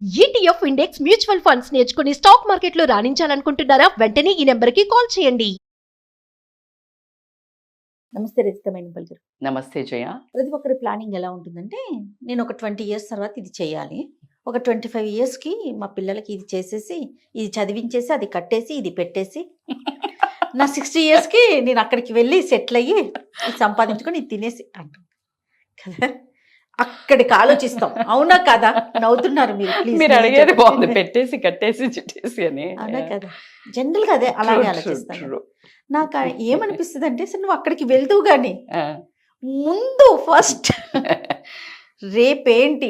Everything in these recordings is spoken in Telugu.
ఈటీఎఫ్ ఇండెక్స్ మ్యూచువల్ ఫండ్స్ నేర్చుకుని స్టాక్ మార్కెట్లో రాణించాలనుకుంటున్నారా? వెంటనే ఈ నెంబర్కి కాల్ చేయండి. నమస్తే రజితమైన గారు. నమస్తే జయ. ప్రతి ఒక్కరి ప్లానింగ్ ఎలా ఉంటుందంటే, నేను ఒక 20 ఇయర్స్ తర్వాత ఇది చేయాలి, ఒక 25 ఇయర్స్కి మా పిల్లలకి ఇది చేసేసి, ఇది చదివించేసి, అది కట్టేసి, ఇది పెట్టేసి, నా 60 ఇయర్స్కి నేను అక్కడికి వెళ్ళి సెటిల్ అయ్యి ఇది సంపాదించుకొని ఇది తినేసి అంటాం కదా. అక్కడికి ఆలోచిస్తాం. అవునా కదా? నవ్వుతున్నారు మీరు. ప్లీజ్ మీరు అడిగేది బాగుంది, పెట్టేసి కట్టేసి చుట్టేసి అని. అవునా కదా? జనరల్గా అదే అలాగే ఆలోచిస్తాను. నాకు ఏమనిపిస్తుంది అంటే, అసలు నువ్వు అక్కడికి వెళ్తావు కానీ ముందు ఫస్ట్ రేపేంటి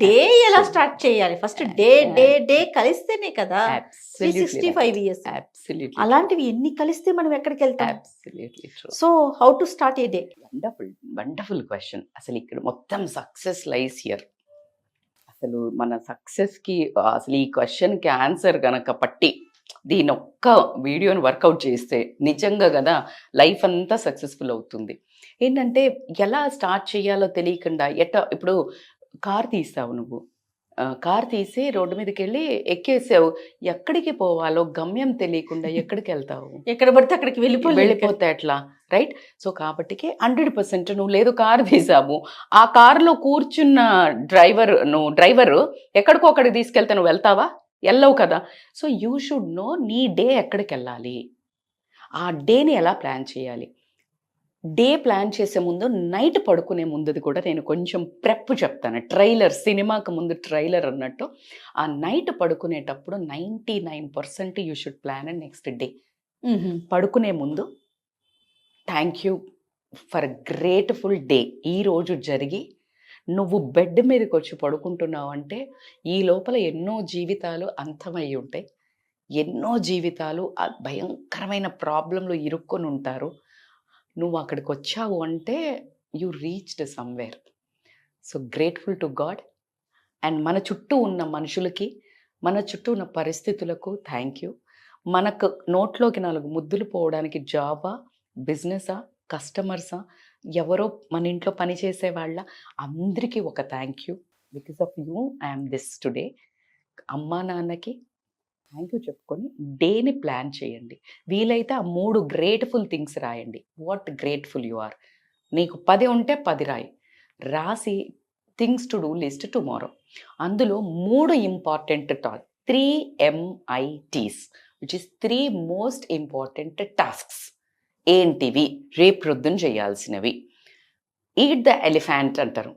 డే ఎలా స్టార్ట్ చేయాలి, ఫస్ట్ డే డే డే కలిస్తేనే కదా 365 ఇయర్స్. అలాంటివి ఎన్ని కలిస్తే మనం ఎక్కడికి వెళ్తాం? So how to start A day? Wonderful question. అసలు ఇక్కడ మొత్తం సక్సెస్ లైస్ హియర్. అసలు మన సక్సెస్కి అసలు ఈ క్వశ్చన్కి ఆన్సర్ కనుక పట్టి దీని ఒక్క వీడియోని వర్కౌట్ చేస్తే నిజంగా కదా లైఫ్ అంతా సక్సెస్ఫుల్ అవుతుంది. ఏంటంటే ఎలా స్టార్ట్ చేయాలో తెలియకుండా ఇప్పుడు కార్ తీస్తావు, నువ్వు కార్ తీసి రోడ్డు మీదకి వెళ్ళి ఎక్కేసావు, ఎక్కడికి పోవాలో గమ్యం తెలియకుండా ఎక్కడికి వెళ్తావు? ఎక్కడ పడితే అక్కడికి వెళ్ళిపోతే ఎట్లా, రైట్? సో కాబట్టికి 100% నువ్వు లేదు కారు తీసావు, ఆ కారులో కూర్చున్న నువ్వు డ్రైవరు ఎక్కడికో అక్కడికి తీసుకెళ్తే నువ్వు వెళ్తావా? వెళ్ళవు కదా. సో యూ షుడ్ నో నీ డే ఎక్కడికి వెళ్ళాలి, ఆ డేని ఎలా ప్లాన్ చేయాలి. డే ప్లాన్ చేసే ముందు నైట్ పడుకునే ముందుది కూడా నేను కొంచెం ప్రెప్ చెప్తాను. సినిమాకి ముందు ట్రైలర్ అన్నట్టు ఆ నైట్ పడుకునేటప్పుడు 99% you should plan and next day. పడుకునే ముందు thank you for grateful day. ఈరోజు జరిగి నువ్వు బెడ్ మీదకి వచ్చి పడుకుంటున్నావు అంటే ఈ లోపల ఎన్నో జీవితాలు అంతమై ఉంటాయి, ఎన్నో జీవితాలు భయంకరమైన ప్రాబ్లంలో ఇరుక్కొని ఉంటారు. నువ్వు అక్కడికి వచ్చావు అంటే you reached somewhere. So grateful to God and మన చుట్టూ ఉన్న మనుషులకి, మన చుట్టూ ఉన్న పరిస్థితులకు థ్యాంక్ యూ. మనకు నోట్లోకి 4 ముద్దులు పోవడానికి జాబా, బిజినెసా, కస్టమర్సా, ఎవరో మన ఇంట్లో పనిచేసే వాళ్ళ, అందరికీ ఒక thank you. Because of you I'm this today. అమ్మా నాన్నకి థ్యాంక్ యూ చెప్పుకొని డేని ప్లాన్ చేయండి. వీలైతే ఆ 3 గ్రేట్ఫుల్ థింగ్స్ రాయండి. What grateful you are. నీకు 10 ఉంటే 10 రాసి things to do list tomorrow. అందులో 3 important 3 MITs which is 3 most important tasks. ఏంటివి? రేపు ప్రొద్దున చేయాల్సినవి. ఈట్ ద ఎలిఫెంట్ అంటారు.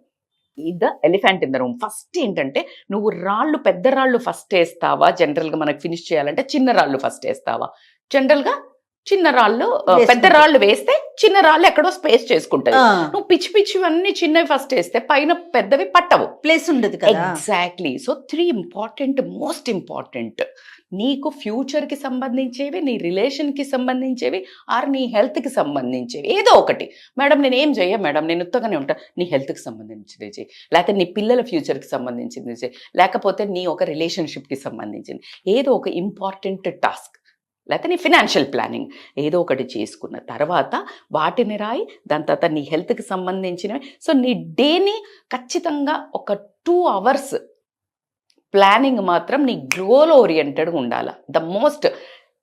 Eat the elephant in the room. First ఏంటంటే నువ్వు పెద్ద రాళ్ళు ఫస్ట్ వేస్తావా? జనరల్గా మనకు ఫినిష్ చేయాలంటే చిన్న రాళ్ళు ఫస్ట్ వేస్తావా? జనరల్గా చిన్న రాళ్ళు, పెద్ద రాళ్ళు వేస్తే చిన్న రాళ్ళు ఎక్కడో స్పేస్ చేసుకుంటాయి. నువ్వు పిచ్చివన్నీ చిన్నవి ఫస్ట్ వేస్తే పైన పెద్దవి పట్టవు, ప్లేస్ ఉండదు. Exactly. So 3 important, most important. నీకు ఫ్యూచర్కి సంబంధించేవి, నీ రిలేషన్కి సంబంధించేవి, ఆర్ నీ హెల్త్కి సంబంధించేవి ఏదో ఒకటి. మేడం నేను ఏం చెయ్య మేడం, నేను ఉత్తగానే ఉంటా. నీ హెల్త్కి సంబంధించింది చేయి, లేకపోతే నీ పిల్లల ఫ్యూచర్కి సంబంధించింది చేయి, లేకపోతే నీ ఒక రిలేషన్షిప్కి సంబంధించింది ఏదో ఒక ఇంపార్టెంట్ టాస్క్, లేకపోతే నీ ఫినాన్షియల్ ప్లానింగ్ ఏదో ఒకటి చేసుకున్న తర్వాత వాటిని రాయి. దాని తర్వాత నీ హెల్త్కి సంబంధించినవి. సో నీ డేని ఖచ్చితంగా ఒక 2 hours ప్లానింగ్ మాత్రం నీ గోల్ ఓరియంటెడ్గా ఉండాలి. ద మోస్ట్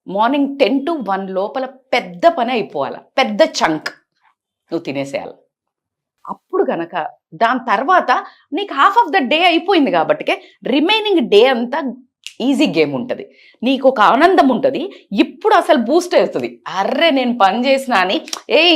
మార్నింగ్ 10 to 1 లోపల పెద్ద పని అయిపోవాలి, పెద్ద చంక్ నువ్వు తినేసేయాలి. అప్పుడు గనక దాని తర్వాత నీకు హాఫ్ ఆఫ్ ద డే అయిపోయింది కాబట్టి రిమైనింగ్ డే అంతా ఈజీ గేమ్ ఉంటుంది. నీకు ఒక ఆనందం ఉంటుంది. ఇప్పుడు అసలు బూస్ట్ అవుతుంది. అర్రే నేను పని చేసినా అని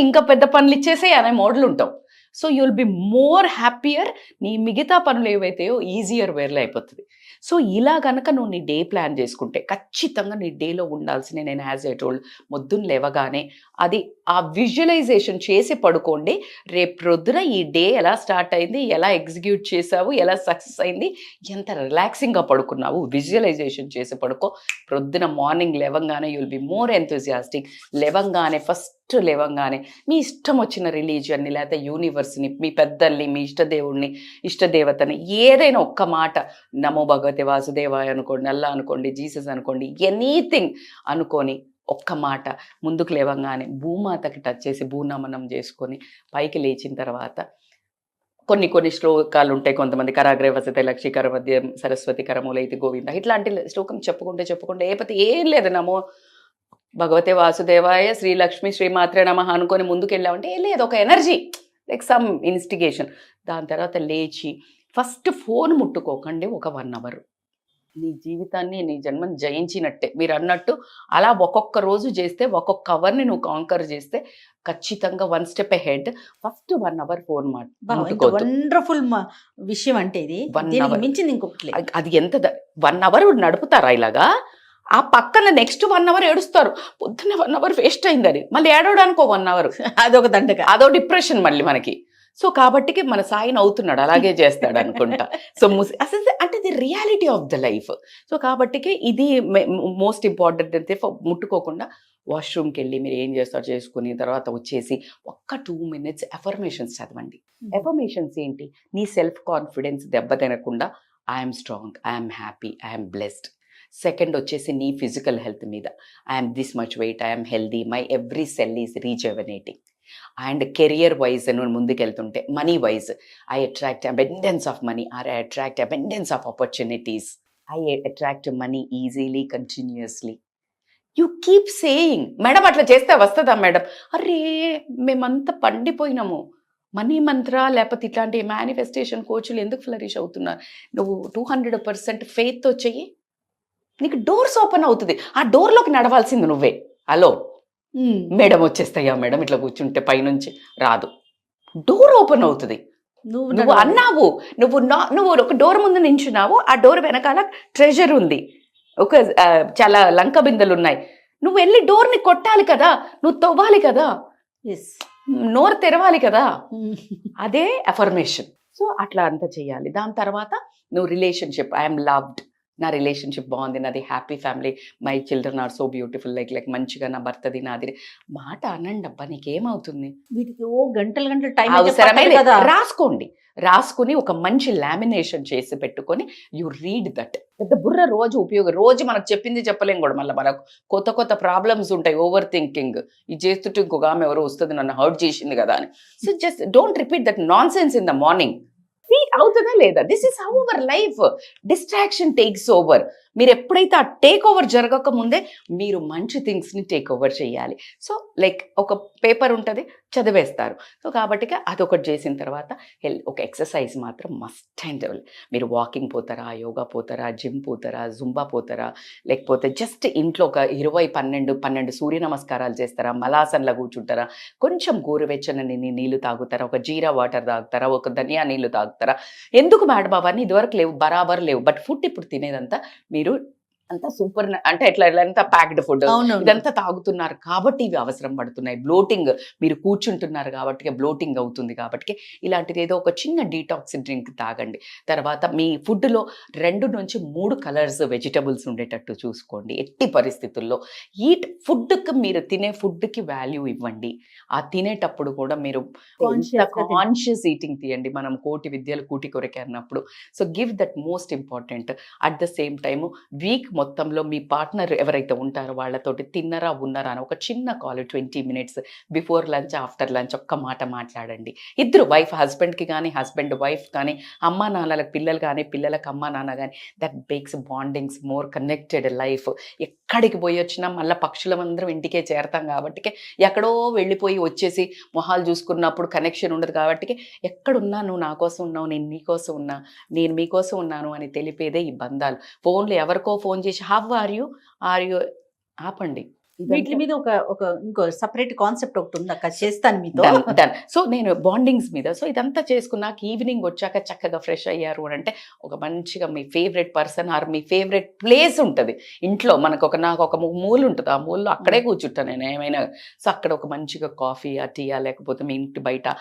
ఇంకా పెద్ద పనులు ఇచ్చేసే అనే మోడల్ ఉంటావు. So you will be more happier. నీ మిగతా పనులు ఏవైతాయో ఈజియర్ వేర్లో అయిపోతుంది. సో ఇలా కనుక నువ్వు నీ డే ప్లాన్ చేసుకుంటే ఖచ్చితంగా నీ డేలో ఉండాల్సిన, నేను యాజ్ ఏ టోల్డ్, పొద్దున్న లేవగానే అది ఆ విజువలైజేషన్ చేసి పడుకోండి. రేపు ప్రొద్దున ఈ డే ఎలా స్టార్ట్ అయింది, ఎలా ఎగ్జిక్యూట్ చేసావు, ఎలా సక్సెస్ అయింది, ఎంత రిలాక్సింగ్గా పడుకున్నావు, విజువలైజేషన్ చేసి పడుకో. ప్రొద్దున మార్నింగ్ లేవంగానే you will be more enthusiastic. లేవంగానే మీ ఇష్టం వచ్చిన రిలీజియన్ని, లేకపోతే యూనివర్స్ని, మీ పెద్దల్ని, మీ ఇష్టదేవుడిని, ఇష్టదేవతని ఏదైనా ఒక్క మాట, నమో భగవతే వాసుదేవాయ అనుకోండి, అల్లా అనుకోండి, జీసస్ అనుకోండి, ఎనీథింగ్ అనుకొని ఒక్క మాట ముందుకు లేవంగానే భూమాతకి టచ్ చేసి భూనమనం చేసుకొని పైకి లేచిన తర్వాత కొన్ని శ్లోకాలు ఉంటాయి, కొంతమంది కరాగ్రే వసతే లక్షీకర మధ్య సరస్వతి కరమూలైతి గోవింద, ఇట్లాంటి శ్లోకం చెప్పుకుంటే ఏపతి ఏం లేదు, నమో భగవతే వాసుదేవాయ శ్రీ లక్ష్మి శ్రీమాత్రే నమః అనుకొని ముందుకు వెళ్ళామంటే ఏం లేదు, ఒక ఎనర్జీ లైక్ సమ్ ఇన్స్టిగేషన్. దాని తర్వాత లేచి ఫస్ట్ ఫోన్ ముట్టుకోకండి ఒక 1 hour. నీ జీవితాన్ని నీ జన్మని జయించినట్టే. మీరు అన్నట్టు అలా ఒక్కొక్క రోజు చేస్తే, ఒక్కొక్క అవర్ని నువ్వు కాంకర్ చేస్తే ఖచ్చితంగా 1 step ahead. First 1 hour phone ముట్టుకోవద్దు. వండర్ఫుల్ విషయం అంటే ఇది. 1 దీనికి hour. మించింది ఇంకొకటి లేదు. అది ఎంత 1 hour నడుపుతారా ఇలాగా? ఆ పక్కన నెక్స్ట్ 1 hour ఏడుస్తారు, పొద్దున్న 1 hour వేస్ట్ అయిందని, మళ్ళీ ఏడవడానికి 1 hour. అదొక దండగా, అదో డిప్రెషన్ మళ్ళీ మనకి. సో కాబట్టికి మన సాయి నవ్వుతున్నాడు, అలాగే చేస్తాడు అనుకుంటా. సో అసలు అంటే the reality of the life. So కాబట్టికి ఇది మోస్ట్ ఇంపార్టెంట్ అయితే ముట్టుకోకుండా వాష్రూమ్కి వెళ్ళి మీరు ఏం చేస్తారో చేసుకుని తర్వాత వచ్చేసి ఒక్క 2 minutes ఎఫర్మేషన్స్ చదవండి. ఎఫర్మేషన్స్ ఏంటి? నీ సెల్ఫ్ కాన్ఫిడెన్స్ దెబ్బతినకుండా I'm strong, I'm happy, I'm blessed. Second వచ్చేసి నీ ఫిజికల్ హెల్త్ మీద I'm this much weight, I'm healthy, my every cell is rejuvenating. And career wise నువ్వు ముందుకెళ్తుంటే money wise I attract abundance of money, or I attract abundance of opportunities, I attract money easily continuously. You keep saying. Madam అట్లా చేస్తే వస్తుందా మేడం? అరే మేమంతా పండిపోయినాము. మనీ మంత్ర లేకపోతే ఇట్లాంటి మేనిఫెస్టేషన్ కోచ్లు ఎందుకు ఫ్లరిష్ అవుతున్నారు? నువ్వు 200% ఫెయిత్తో చెయ్యి, నీకు డోర్స్ ఓపెన్ అవుతుంది. ఆ డోర్లోకి నడవాల్సింది నువ్వే. హలో మేడం వచ్చేస్తాయా మేడం ఇట్లా కూర్చుంటే పైనుంచి రాదు, డోర్ ఓపెన్ అవుతుంది. నువ్వు అన్నావు, నువ్వు ఒక డోర్ ముందు నించున్నావు, ఆ డోర్ వెనకాల ట్రెజర్ ఉంది, ఒక చాలా లంక బిందెలు ఉన్నాయి, నువ్వు వెళ్ళి డోర్ని కొట్టాలి కదా, నువ్వు తవ్వాలి కదా, నోరు తెరవాలి కదా, అదే అఫర్మేషన్. సో అట్లా అంతా చేయాలి. దాని తర్వాత నువ్వు రిలేషన్షిప్, ఐఎమ్ లవ్డ్, నా రిలేషన్షిప్ బాగుంది, నాది happy family, my children are so beautiful, like మంచిగా నా భర్తది నాది మాట అనండి అబ్బా, నీకేమవుతుంది? వీటికి గంటలు టైం అవసరమే లేదు. రాసుకుని ఒక మంచి లామినేషన్ చేసి పెట్టుకొని యు రీడ్ దట్. పెద్ద బుర్ర రోజు మనకు చెప్పింది చెప్పలేం కూడా, మళ్ళీ మనకు కొత్త ప్రాబ్లమ్స్ ఉంటాయి, ఓవర్ థింకింగ్, ఇది చేస్తుంటే ఇంకొక ఆమె ఎవరో వస్తుంది నన్ను హర్ట్ చేసింది కదా అని. So just don't repeat that non sense in the morning. అవుతుందా లేదా? This is how our life. Distraction takes over. మీరు ఎప్పుడైతే ఆ టేక్ ఓవర్ జరగక ముందే మీరు మంచి థింగ్స్ని టేక్ ఓవర్ చేయాలి. సో లైక్ ఒక పేపర్ ఉంటుంది, చదివేస్తారు. సో కాబట్టి అదొకటి చేసిన తర్వాత ఒక ఎక్సర్సైజ్ మాత్రం మస్ట్ అండ్ మీరు వాకింగ్ పోతారా, యోగా పోతారా, జిమ్ పోతారా, జుంబా పోతారా, లేకపోతే జస్ట్ ఇంట్లో ఒక 20-12 సూర్య నమస్కారాలు చేస్తారా, మలాసన్లా కూర్చుంటారా, కొంచెం గోరువెచ్చని నీళ్ళు తాగుతారా, ఒక జీరా వాటర్ తాగుతారా, ఒక ధనియా నీళ్ళు తాగుతారా. ఎందుకు మేడం అవన్నీ ఇదివరకు లేవు, బరాబర్ లేవు. బట్ ఫుడ్ ఇప్పుడు తినేదంతా మీరు అంతా సూపర్, అంటే ఎట్లా ఎంత ప్యాక్డ్ ఫుడ్ ఇదంతా తాగుతున్నారు కాబట్టి ఇవి అవసరం పడుతున్నాయి. బ్లోటింగ్, మీరు కూర్చుంటున్నారు కాబట్టి బ్లోటింగ్ అవుతుంది. కాబట్టి ఇలాంటిది ఏదో ఒక చిన్న డీటాక్స్ డ్రింక్ తాగండి. తర్వాత మీ ఫుడ్లో 2 నుంచి 3 కలర్స్ వెజిటబుల్స్ ఉండేటట్టు చూసుకోండి. ఎట్టి పరిస్థితుల్లో ఫుడ్కి, మీరు తినే ఫుడ్కి వాల్యూ ఇవ్వండి. ఆ తినేటప్పుడు కూడా మీరు కాన్షియస్ ఈటింగ్ తీయండి. మనం కోటి విద్యలు కూటి కొరకే అన్నప్పుడు. So give that most important. At the same time week మొత్తంలో మీ పార్ట్నర్ ఎవరైతే ఉంటారో వాళ్ళతోటి తిన్నరా ఉన్నారా అని ఒక చిన్న call, 20 minutes before lunch, after lunch ఒక్క మాట మాట్లాడండి. ఇద్దరు హస్బెండ్కి కానీ, హస్బెండ్ వైఫ్ కానీ, అమ్మా నాన్నలకు పిల్లలు కానీ, పిల్లలకు అమ్మా నాన్న కానీ, that makes bondings more connected life. ఎక్కడికి పోయి వచ్చినా మళ్ళీ పక్షులమందరం ఇంటికే చేరతాం కాబట్టి, ఎక్కడో వెళ్ళిపోయి వచ్చేసి మొహాలు చూసుకున్నప్పుడు కనెక్షన్ ఉండదు. కాబట్టి ఎక్కడున్నా నువ్వు నా కోసం ఉన్నావు, నేను నీ కోసం ఉన్నా, నేను మీకోసం ఉన్నాను అని తెలిపేదే ఈ బంధాలు. ఫోన్లు ఎవరికో ఫోన్ చేసి హౌ ఆర్ యూ ఆపండి. వీటి మీద ఒక ఇంకో సపరేట్ కాన్సెప్ట్ ఒకటి ఉంది అక్క, చేస్తాను మీతో. డన్. సో నేను బాండింగ్స్ మీద, సో ఇదంతా చేసుకున్నాక ఈవినింగ్ వచ్చాక చక్కగా ఫ్రెష్ అయ్యారు అని అంటే ఒక మంచిగా మీ ఫేవరెట్ పర్సన్ ఆర్ మీ ఫేవరెట్ ప్లేస్ ఉంటుంది ఇంట్లో. నాకు ఒక మూల ఉంటుంది, ఆ మూలలో అక్కడే కూర్చుంటాను నేను ఏమైనా. సో అక్కడ ఒక మంచిగా కాఫీయా, టీయా, లేకపోతే మీ ఇంటి బయట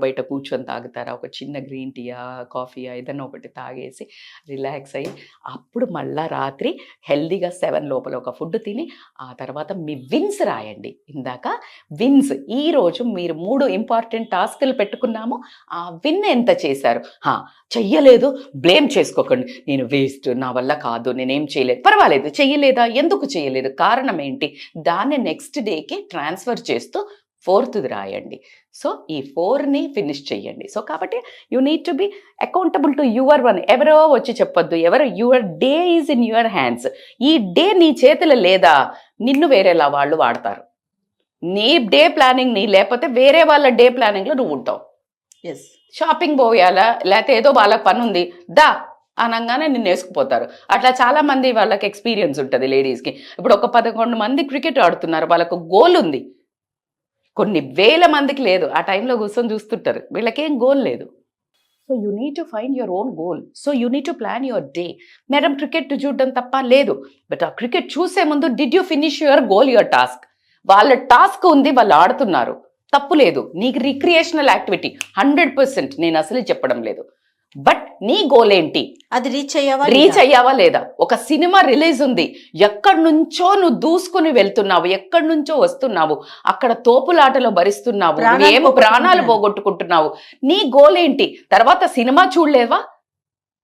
బయట కూర్చొని తాగుతారా, ఒక చిన్న గ్రీన్ టీయా, కాఫీయా ఏదైనా ఒకటి తాగేసి రిలాక్స్ అయ్యి అప్పుడు మళ్ళా రాత్రి హెల్దీగా 7 లోపల ఒక ఫుడ్ తిని ఆ తర్వాత మీ విన్స్ రాయండి. ఇందాక విన్స్, ఈరోజు మీరు 3 ఇంపార్టెంట్ టాస్క్లు పెట్టుకున్నాము, ఆ విన్ ఎంత చేశారు. చెయ్యలేదు బ్లేమ్ చేసుకోకండి, నేను వేస్ట్, నా వల్ల కాదు, నేనేం చేయలేదు. పర్వాలేదు, చెయ్యలేదా, ఎందుకు చేయలేదు, కారణం ఏంటి, దాన్ని నెక్స్ట్ డేకి ట్రాన్స్ఫర్ చేస్తూ 4th రాయండి. సో ఈ 4ని ఫినిష్ చెయ్యండి. సో కాబట్టి you need to be accountable to your one. ఎవరో వచ్చి చెప్పొద్దు. Your day is in your hands. ఈ డే నీ చేతిలో లేదా, నిన్ను వేరేలా వాళ్ళు వాడతారు. నీ డే ప్లానింగ్ నీ లేకపోతే వేరే వాళ్ళ డే ప్లానింగ్లో నువ్వు ఉంటావు. ఎస్. షాపింగ్ పోయాలా, లేకపోతే ఏదో వాళ్ళకి పని ఉంది దా అనగానే నిన్ను వేసుకుపోతారు. అట్లా చాలా మంది వాళ్ళకి ఎక్స్పీరియన్స్ ఉంటుంది లేడీస్కి. ఇప్పుడు ఒక 11 మంది క్రికెట్ ఆడుతున్నారు, వాళ్ళకు గోల్ ఉంది. కొన్ని వేల మందికి లేదు. ఆ టైంలో కూర్చొని చూస్తుంటారు, వీళ్ళకేం గోల్ లేదు. So you need to find your own goal. So you need to plan your day. Madam cricket చూడడం తప్ప లేదు, బట్ ఆ క్రికెట్ చూసే ముందు did you finish your goal, your task. వాళ్ళ టాస్క్ ఉంది, వాళ్ళు ఆడుతున్నారు, తప్పు లేదు. నీకు రిక్రియేషనల్ యాక్టివిటీ 100%, నేను అసలు చెప్పడం లేదు. బట్ నీ గోల్ ఏంటి? అది రీచ్ అయ్యావా లేదా? ఒక సినిమా రిలీజ్ ఉంది, ఎక్కడి నుంచో నువ్వు దూసుకుని వెళ్తున్నావు, ఎక్కడి నుంచో వస్తున్నావు, అక్కడ తోపులాటలో భరిస్తున్నావు, ఏమో ప్రాణాలు పోగొట్టుకుంటున్నావు. నీ గోల్ ఏంటి? తర్వాత సినిమా చూడలేవా?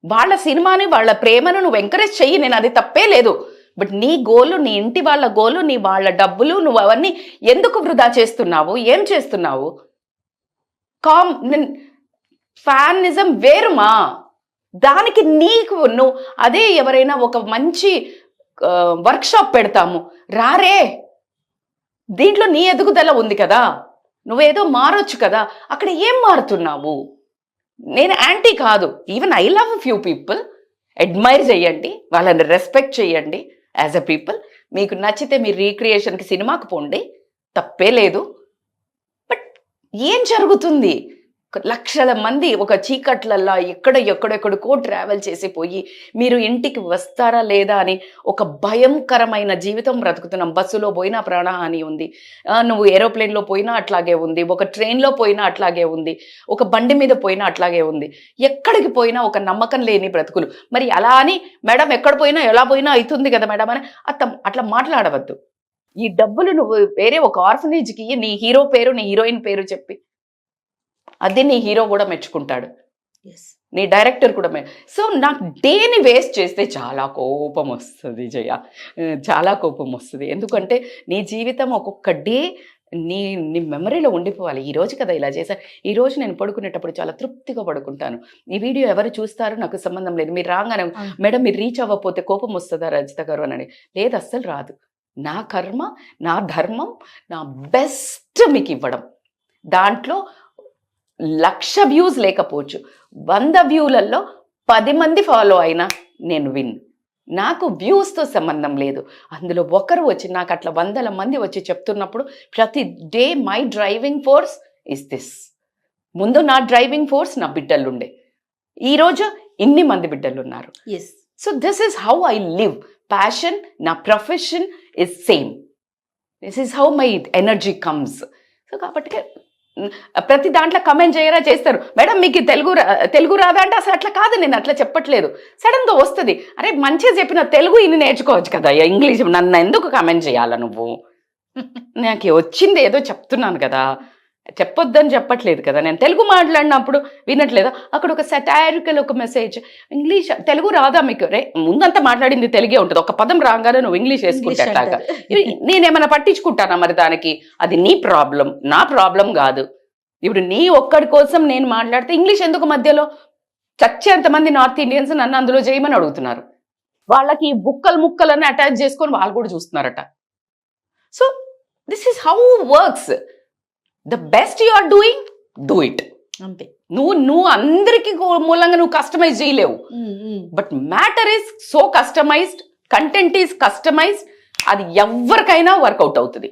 వాళ్ళ సినిమాని, వాళ్ళ ప్రేమను నువ్వు ఎంకరేజ్ చెయ్యి, నేను అది తప్పే లేదు. బట్ నీ గోలు, నీ ఇంటి వాళ్ళ గోలు, నీ వాళ్ళ డబ్బులు, నువ్వు అవన్నీ ఎందుకు వృధా చేస్తున్నావు? ఏం చేస్తున్నావు? ఫ్యానిజం వేరుమా, దానికి నీకు నువ్వు అదే ఎవరైనా ఒక మంచి వర్క్షాప్ పెడతాము రారే, దీంట్లో నీ ఎదుగుదల ఉంది కదా, నువ్వేదో మారొచ్చు కదా, అక్కడ ఏం మారుతున్నావు? నేను యాంటీ కాదు, even I love few people. Admire చేయండి, వాళ్ళని రెస్పెక్ట్ చేయండి యాజ్ అ పీపుల్. మీకు నచ్చితే మీరు రీక్రియేషన్కి సినిమాకి పోండి, తప్పే లేదు. బట్ ఏం జరుగుతుంది? లక్షల మంది ఒక చీకట్లల్లా ఎక్కడెక్కడికో ట్రావెల్ చేసి పోయి మీరు ఇంటికి వస్తారా లేదా అని ఒక భయంకరమైన జీవితం బ్రతుకుతున్నాం. బస్సులో పోయినా ప్రాణహాని ఉంది, నువ్వు ఏరోప్లేన్లో పోయినా అట్లాగే ఉంది, ఒక ట్రైన్లో పోయినా అట్లాగే ఉంది, ఒక బండి మీద పోయినా అట్లాగే ఉంది. ఎక్కడికి పోయినా ఒక నమ్మకం లేని బ్రతుకులు. మరి అలా అని మేడం ఎక్కడ పోయినా ఎలా పోయినా అవుతుంది కదా మేడం అని అట్లా మాట్లాడవద్దు. ఈ డబ్బులు నువ్వు వేరే ఒక ఆర్ఫనేజ్కి నీ హీరో పేరు, నీ హీరోయిన్ పేరు చెప్పి, అది నీ హీరో కూడా మెచ్చుకుంటాడు, నీ డైరెక్టర్ కూడా సో నాకు డేని వేస్ట్ చేస్తే చాలా కోపం వస్తుంది జయ, చాలా కోపం వస్తుంది. ఎందుకంటే నీ జీవితం ఒక్కొక్క డే నీ మెమరీలో ఉండిపోవాలి. ఈ రోజు కదా ఇలా చేశాను, ఈ రోజు నేను పడుకునేటప్పుడు చాలా తృప్తిగా పడుకుంటాను. ఈ వీడియో ఎవరు చూస్తారో నాకు సంబంధం లేదు. మీరు రాగానే మేడం మీరు రీచ్ అవ్వకపోతే కోపం వస్తుందా రజిత గారు అని? లేదు, అస్సలు రాదు. నా కర్మ, నా ధర్మం, నా బెస్ట్ మీకు ఇవ్వడం. దాంట్లో 1,00,000 వ్యూస్ లేకపోవచ్చు, 100 వ్యూలలో 10 మంది ఫాలో అయినా నేను విన్. నాకు వ్యూస్తో సంబంధం లేదు. అందులో ఒకరు వచ్చి నాకు అట్లా 100 మంది వచ్చి చెప్తున్నప్పుడు ప్రతి day my driving force is this. ముందు నా డ్రైవింగ్ ఫోర్స్ నా బిడ్డలు ఉండే, ఈరోజు ఇన్ని మంది బిడ్డలు ఉన్నారు. So this is how I live. Passion, నా profession is same. This is how my energy comes. So కాబట్టి ప్రతి దాంట్లో కమెంట్ చేయరా చేస్తారు, మేడం మీకు తెలుగు రాదా అంటే అసలు అట్లా కాదు, నేను అట్లా చెప్పట్లేదు. సడన్గా వస్తుంది, అరే మంచిగా చెప్పిన తెలుగు ఇన్ని నేర్చుకోవచ్చు కదా, ఇంగ్లీష్ నన్ను ఎందుకు కమెంట్ చేయాలా నువ్వు? నాకు వచ్చింది ఏదో చెప్తున్నాను కదా, చెప్పొద్దని చెప్పట్లేదు కదా. నేను తెలుగు మాట్లాడినప్పుడు వినట్లేదా? అక్కడ ఒక సటారికల్ ఒక మెసేజ్, ఇంగ్లీష్ తెలుగు రాదా మీకు? రే ముందంతా మాట్లాడింది తెలుగే ఉంటుంది, ఒక పదం రాగానే నువ్వు ఇంగ్లీష్ వేసుకుంటే అట్లాగా నేనేమైనా పట్టించుకుంటానా? మరి దానికి అది నీ ప్రాబ్లం, నా ప్రాబ్లం కాదు. ఇప్పుడు నీ ఒక్కడి కోసం నేను మాట్లాడితే ఇంగ్లీష్ ఎందుకు మధ్యలో? చచ్చేంతమంది నార్త్ ఇండియన్స్ నన్ను అందులో చేయమని అడుగుతున్నారు. వాళ్ళకి ముక్కలని అటాచ్ చేసుకొని వాళ్ళు కూడా చూస్తున్నారట. So this is how works. The best you are doing, do it. అంతే. నువ్వు అందరికి మూలంగా నువ్వు కస్టమైజ్ చేయలేవు. But matter is so customized, content is customized, అది ఎవరికైనా వర్కౌట్ అవుతుంది.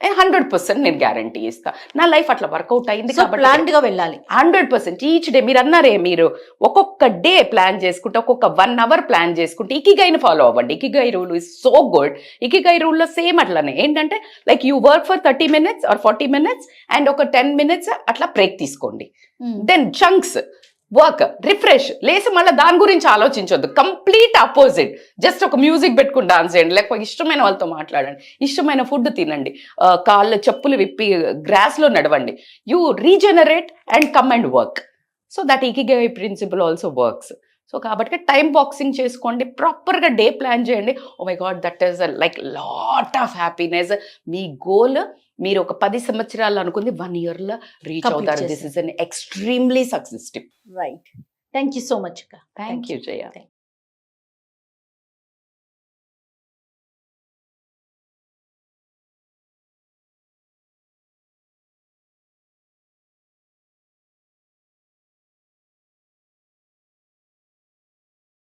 100% నేను గ్యారంటీ ఇస్తా. నా లైఫ్ అట్లా వర్కౌట్ అయింది కాబట్టి ప్లాన్డ్ గా వెళ్ళాలి 100%. ఈచ్ డే మీరు అన్నారే, మీరు ఒక్కొక్క డే ప్లాన్ చేసుకుంటే, ఒక్కొక్క 1 hour ప్లాన్ చేసుకుంటే ఇకిగైని ఫాలో అవ్వండి. Ikigai rule is so good. Ikigai రూల్లో సేమ్ అట్లానే ఏంటంటే like you work for 30 minutes or 40 minutes and ఒక 10 minutes అట్లా బ్రేక్ తీసుకోండి. దెన్ చంక్స్ వర్క్, రిఫ్రెష్, లేసి మళ్ళీ దాని గురించి ఆలోచించొద్దు. Complete opposite. జస్ట్ ఒక మ్యూజిక్ పెట్టుకుని డాన్స్ చేయండి, లేకపోతే ఇష్టమైన వాళ్ళతో మాట్లాడండి, ఇష్టమైన ఫుడ్ తినండి, కాళ్ళు చెప్పులు విప్పి గ్రాస్లో నడవండి. You regenerate and come and work. So that ikigai principle also works. So కాబట్టి టైం బాక్సింగ్ చేసుకోండి, ప్రాపర్గా డే ప్లాన్ చేయండి. Oh my god, that is like lot of happiness. మీ గోల్ మీరు ఒక 10 సంవత్సరాలు అనుకుంది 1 yearలో రీచ్ Complete అవుతారు. చేసేది. This is an extremely success tip. Right. Thank you so much అక్క. Thank you Jaya.